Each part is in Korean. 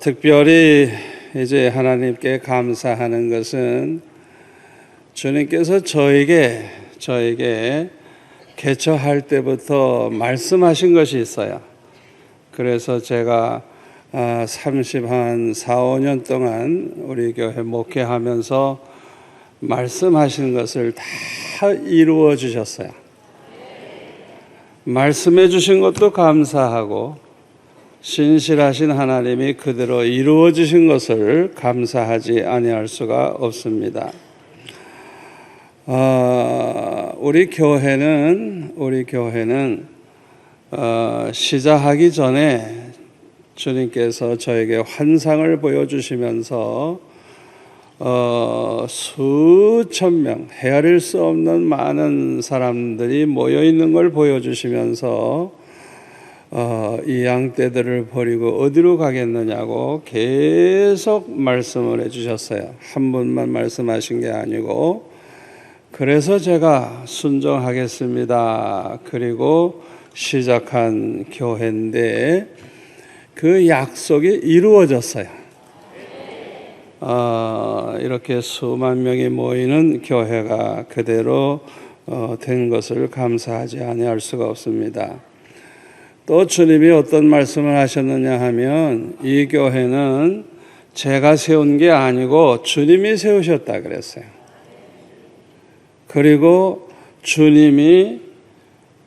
특별히 이제 하나님께 감사하는 것은 주님께서 저에게 개척할 때부터 말씀하신 것이 있어요. 그래서 제가 4, 5년 동안 우리 교회 목회하면서 말씀하신 것을 다 이루어 주셨어요. 말씀해 주신 것도 감사하고 신실하신 하나님이 그대로 이루어 주신 것을 감사하지 아니할 수가 없습니다. 우리 교회는 시작하기 전에 주님께서 저에게 환상을 보여주시면서 수천 명, 헤아릴 수 없는 많은 사람들이 모여 있는 걸 보여주시면서 이 양떼들을 버리고 어디로 가겠느냐고 계속 말씀을 해주셨어요. 한 번만 말씀하신 게 아니고. 그래서 제가 순종하겠습니다. 그리고 시작한 교회인데 그 약속이 이루어졌어요. 이렇게 수만 명이 모이는 교회가 그대로 된 것을 감사하지 아니할 수가 없습니다. 또 주님이 어떤 말씀을 하셨느냐 하면 이 교회는 제가 세운 게 아니고 주님이 세우셨다 그랬어요. 그리고 주님이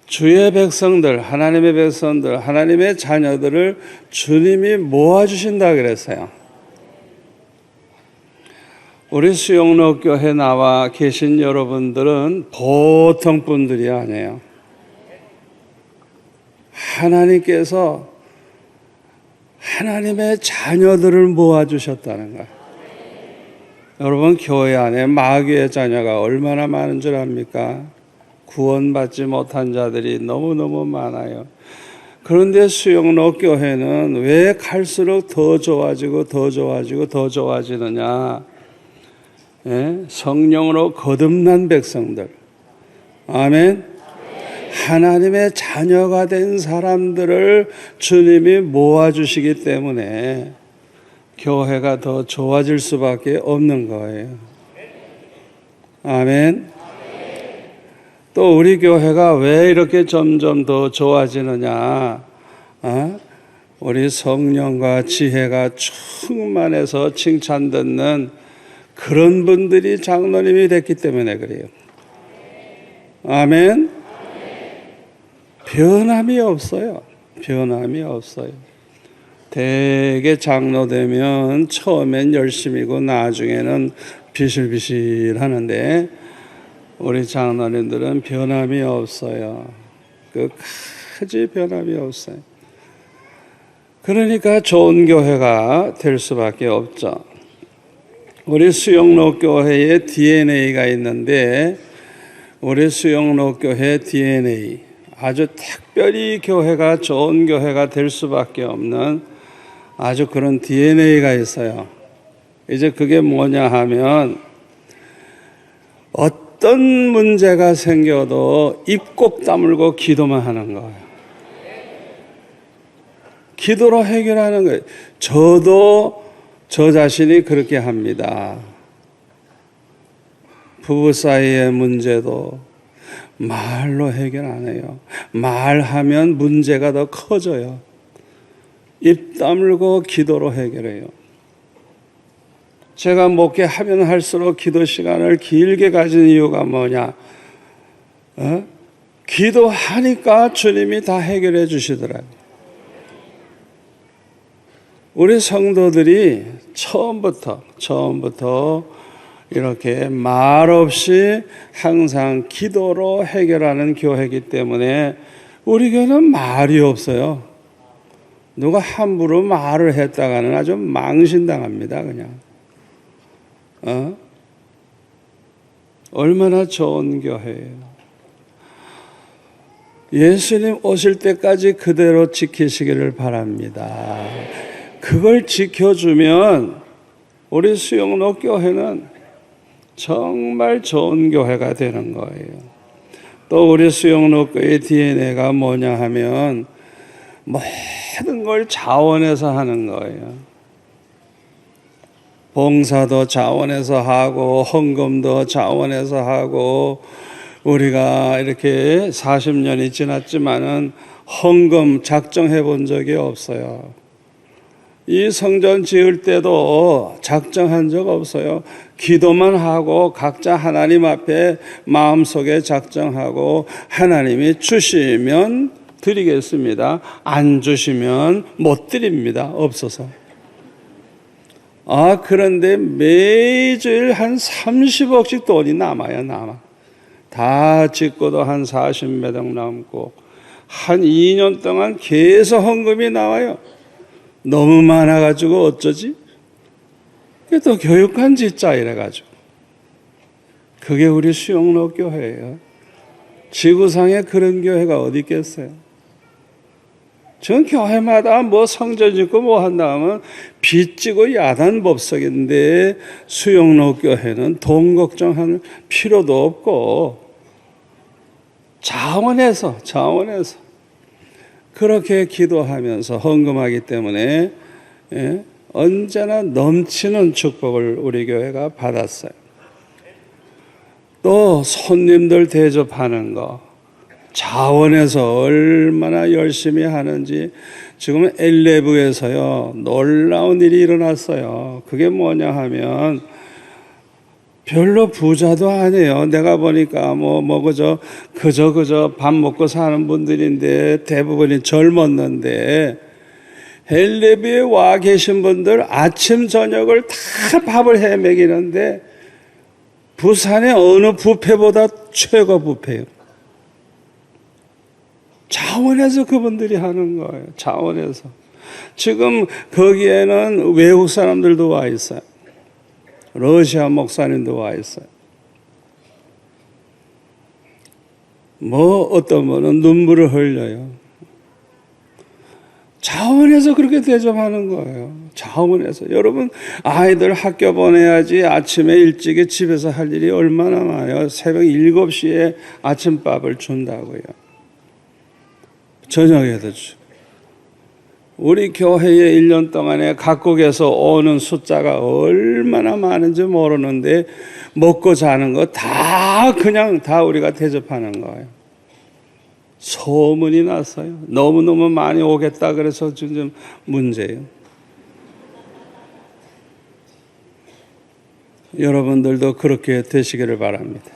주의 백성들, 하나님의 백성들, 하나님의 자녀들을 주님이 모아주신다 그랬어요. 우리 수영로교회 나와 계신 여러분들은 보통 분들이 아니에요. 하나님께서 하나님의 자녀들을 모아주셨다는 거예요. 여러분, 교회 안에 마귀의 자녀가 얼마나 많은 줄 압니까? 구원받지 못한 자들이 너무너무 많아요. 그런데 수영로 교회는 왜 갈수록 더 좋아지고 좋아지느냐? 성령으로 거듭난 백성들. 아멘. 하나님의 자녀가 된 사람들을 주님이 모아주시기 때문에 교회가 더 좋아질 수밖에 없는 거예요. 아멘. 또 우리 교회가 왜 이렇게 점점 더 좋아지느냐? 우리 성령과 지혜가 충만해서 칭찬 듣는 그런 분들이 장로님이 됐기 때문에 그래요. 아멘. 변함이 없어요. 대개 장로 되면 처음엔 열심이고 나중에는 비실비실 우리 장로님들은 변함이 없어요. 끝까지 변함이 없어요. 그러니까 좋은 교회가 될 수밖에 없죠. 우리 수영로 교회에 DNA가 있는데 우리 수영로 교회 DNA 아주 특별히 교회가 좋은 교회가 될 수밖에 없는 아주 그런 DNA가 있어요. 이제 그게 뭐냐 하면 어떤 문제가 생겨도 입 꼭 다물고 기도만 하는 거예요. 기도로 해결하는 거예요. 저도 저 자신이 그렇게 합니다. 부부 사이의 문제도 말로 해결 안 해요. 말하면 문제가 더 커져요. 입 다물고 기도로 해결해요. 제가 목회하면 할수록 기도 시간을 길게 가진 이유가 뭐냐? 기도하니까 주님이 다 해결해 주시더라고요. 우리 성도들이 처음부터 이렇게 말없이 항상 기도로 해결하는 교회이기 때문에 우리 교회는 말이 없어요. 누가 함부로 말을 했다가는 아주 망신당합니다. 그냥. 얼마나 좋은 교회예요. 예수님 오실 때까지 그대로 지키시기를 바랍니다. 그걸 지켜주면 우리 수영로 교회는 정말 좋은 교회가 되는 거예요. 또 우리 수영로 교회 DNA가 뭐냐 하면 모든 걸 자원해서 하는 거예요. 봉사도 자원해서 하고 헌금도 자원해서 하고 우리가 이렇게 40년이 지났지만은 헌금 작정해 본 적이 없어요. 이 성전 지을 때도 작정한 적 없어요. 기도만 하고 각자 하나님 앞에 마음속에 작정하고 하나님이 주시면 드리겠습니다. 안 주시면 못 드립니다. 없어서. 그런데 매주일 한 30억씩 돈이 남아요. 다 짓고도 한 40몇 억 남고 한 2년 동안 계속 헌금이 나와요. 너무 많아가지고 어쩌지? 또 교육관 짓자 이래가지고. 그게 우리 수영로 교회예요. 지구상에 그런 교회가 어디 있겠어요? 전 교회마다 뭐 성전 짓고 뭐 한다 하면 빚지고 야단 법석인데 수영로 교회는 돈 걱정할 필요도 없고 자원해서 그렇게 기도하면서 헌금하기 때문에 언제나 넘치는 축복을 우리 교회가 받았어요. 또 손님들 대접하는 거 자원해서 얼마나 열심히 하는지 지금 엘레브에서요 놀라운 일이 일어났어요. 그게 뭐냐 하면 별로 부자도 아니에요. 내가 보니까 그저 밥 먹고 사는 분들인데 대부분이 젊었는데 엘레브에 와 계신 분들 아침 저녁을 다 밥을 해 먹이는데 부산의 어느 뷔페보다 최고 뷔페예요. 자원해서 그분들이 하는 거예요. 자원해서. 지금 거기에는 외국 사람들도 와 있어요. 러시아 목사님도 와 있어요. 어떤 분은 눈물을 흘려요. 자원해서 그렇게 대접하는 거예요. 자원해서. 여러분, 아이들 학교 보내야지 아침에 일찍이 집에서 할 일이 얼마나 많아요. 새벽 7시에 아침밥을 준다고요. 저녁에도 주고. 우리 교회에 1년 동안에 각국에서 오는 숫자가 얼마나 많은지 모르는데 먹고 자는 거 다 우리가 대접하는 거예요. 소문이 났어요. 너무너무 많이 오겠다 그래서 좀 문제예요. 여러분들도 그렇게 되시기를 바랍니다.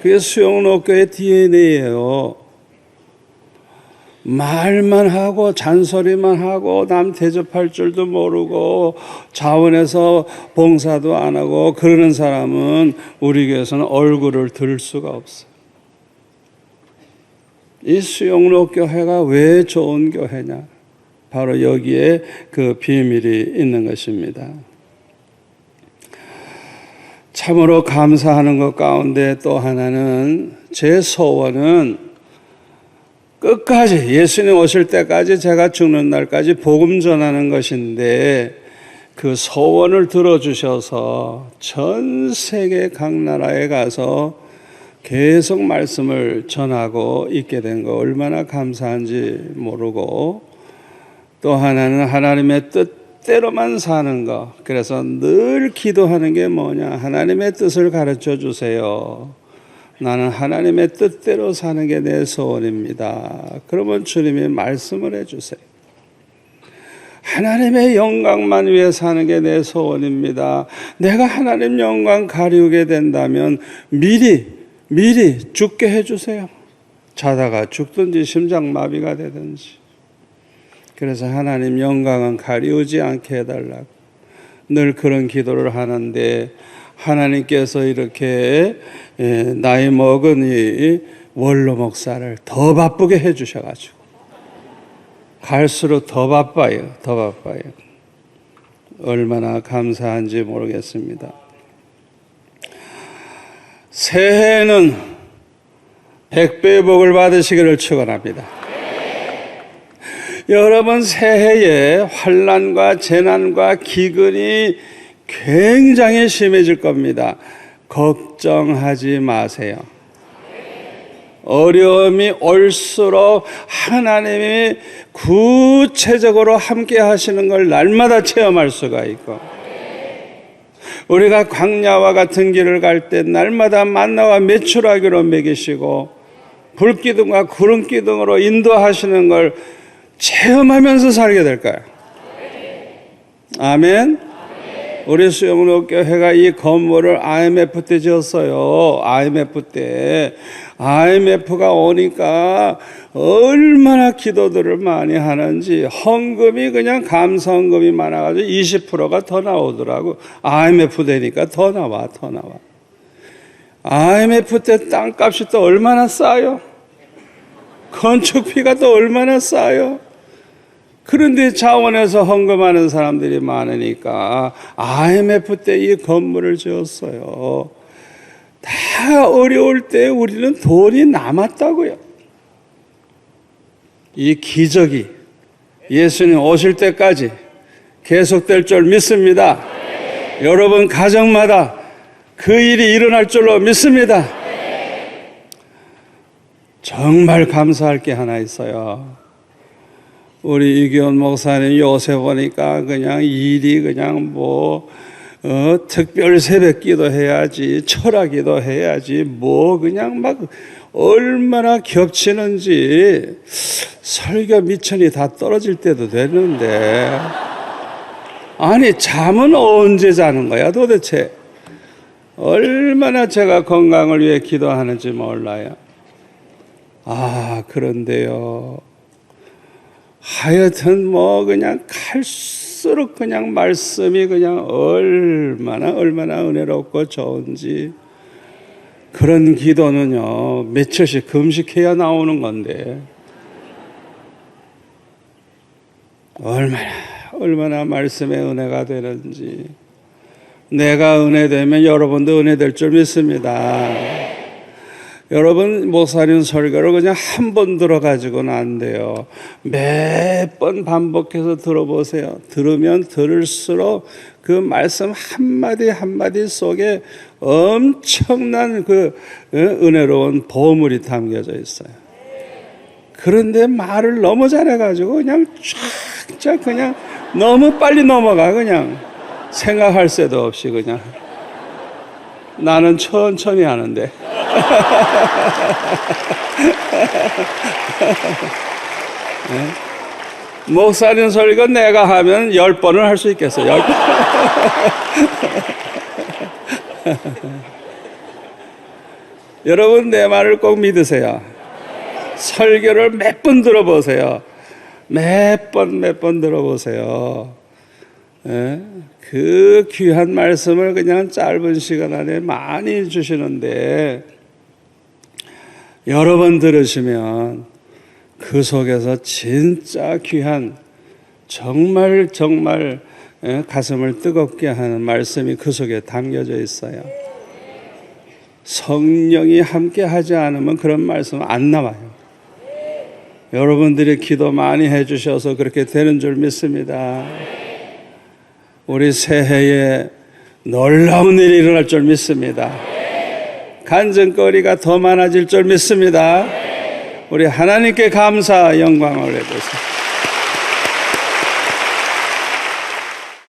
그게 수영로교의 DNA예요. 말만 하고 잔소리만 하고 남 대접할 줄도 모르고 자원해서 봉사도 안 하고 그러는 사람은 우리 교회에서는 얼굴을 들 수가 없어요. 이 수영로 교회가 왜 좋은 교회냐? 바로 여기에 그 비밀이 있는 것입니다. 참으로 감사하는 것 가운데 또 하나는 제 소원은 끝까지 예수님 오실 때까지 제가 죽는 날까지 복음 전하는 것인데 그 소원을 들어주셔서 전 세계 각 나라에 가서 계속 말씀을 전하고 있게 된 거 얼마나 감사한지 모르고 또 하나는 하나님의 뜻대로만 사는 거. 그래서 늘 기도하는 게 뭐냐? 하나님의 뜻을 가르쳐 주세요. 나는 하나님의 뜻대로 사는 게 내 소원입니다. 그러면 주님이 말씀을 해주세요. 하나님의 영광만 위해 사는 게 내 소원입니다. 내가 하나님 영광 가리우게 된다면 미리 죽게 해주세요. 자다가 죽든지 심장마비가 되든지. 그래서 하나님 영광은 가리우지 않게 해달라고 늘 그런 기도를 하는데 하나님께서 이렇게 나이 먹은 이 원로 목사를 더 바쁘게 해주셔가지고 갈수록 더 바빠요. 얼마나 감사한지 모르겠습니다. 새해에는 100배의 복을 받으시기를 축원합니다. 여러분 새해에 환난과 재난과 기근이 굉장히 심해질 겁니다. 걱정하지 마세요. 어려움이 올수록 하나님이 구체적으로 함께 하시는 걸 날마다 체험할 수가 있고 우리가 광야와 같은 길을 갈 때 날마다 만나와 메추라기로 먹이시고 불기둥과 구름기둥으로 인도하시는 걸 체험하면서 살게 될 거예요. 아멘. 우리 수영로교회가 이 건물을 IMF 때 지었어요. IMF 때. IMF가 오니까 얼마나 기도들을 많이 하는지 헌금이 그냥 감사헌금이 많아가지고 20%가 더 나오더라고. IMF 되니까 더 나와. IMF 때 땅값이 또 얼마나 싸요? 건축비가 또 얼마나 싸요? 그런데 자원에서 헌금하는 사람들이 많으니까 IMF 때 이 건물을 지었어요. 다 어려울 때 우리는 돈이 남았다고요. 이 기적이 예수님 오실 때까지 계속될 줄 믿습니다. 여러분 가정마다 그 일이 일어날 줄로 믿습니다. 정말 감사할 게 하나 있어요. 우리 이기원 목사님 요새 보니까 그냥 일이 그냥 특별 새벽 기도 해야지, 철학기도 해야지, 그냥 막 얼마나 겹치는지 설교 미천이 다 떨어질 때도 되는데, 아니, 잠은 언제 자는 거야 도대체? 얼마나 제가 건강을 위해 기도하는지 몰라요. 그런데요. 하여튼 그냥 갈수록 그냥 말씀이 그냥 얼마나 은혜롭고 좋은지. 그런 기도는요, 며칠씩 금식해야 나오는 건데 얼마나 말씀의 은혜가 되는지. 내가 은혜 되면 여러분도 은혜 될 줄 믿습니다. 여러분, 목사님 설교를 그냥 한 번 들어가지고는 안 돼요. 몇 번 반복해서 들어보세요. 들으면 들을수록 그 말씀 한마디 한마디 속에 엄청난 그 은혜로운 보물이 담겨져 있어요. 그런데 말을 너무 잘해가지고 그냥 쫙쫙 그냥 너무 빨리 넘어가. 그냥 생각할 새도 없이 그냥. 나는 천천히 하는데. 네? 목사님 설교 내가 하면 10번을 할 수 있겠어요. 10번. 여러분, 내 말을 꼭 믿으세요. 설교를 몇 번 들어보세요. 몇 번 들어보세요. 네? 그 귀한 말씀을 그냥 짧은 시간 안에 많이 주시는데, 여러 번 들으시면 그 속에서 진짜 귀한, 정말 가슴을 뜨겁게 하는 말씀이 그 속에 담겨져 있어요. 성령이 함께 하지 않으면 그런 말씀은 안 나와요. 여러분들이 기도 많이 해주셔서 그렇게 되는 줄 믿습니다. 우리 새해에 놀라운 일이 일어날 줄 믿습니다. 간증거리가 더 많아질 줄 믿습니다. 우리 하나님께 감사, 영광을 올려드리겠습니다.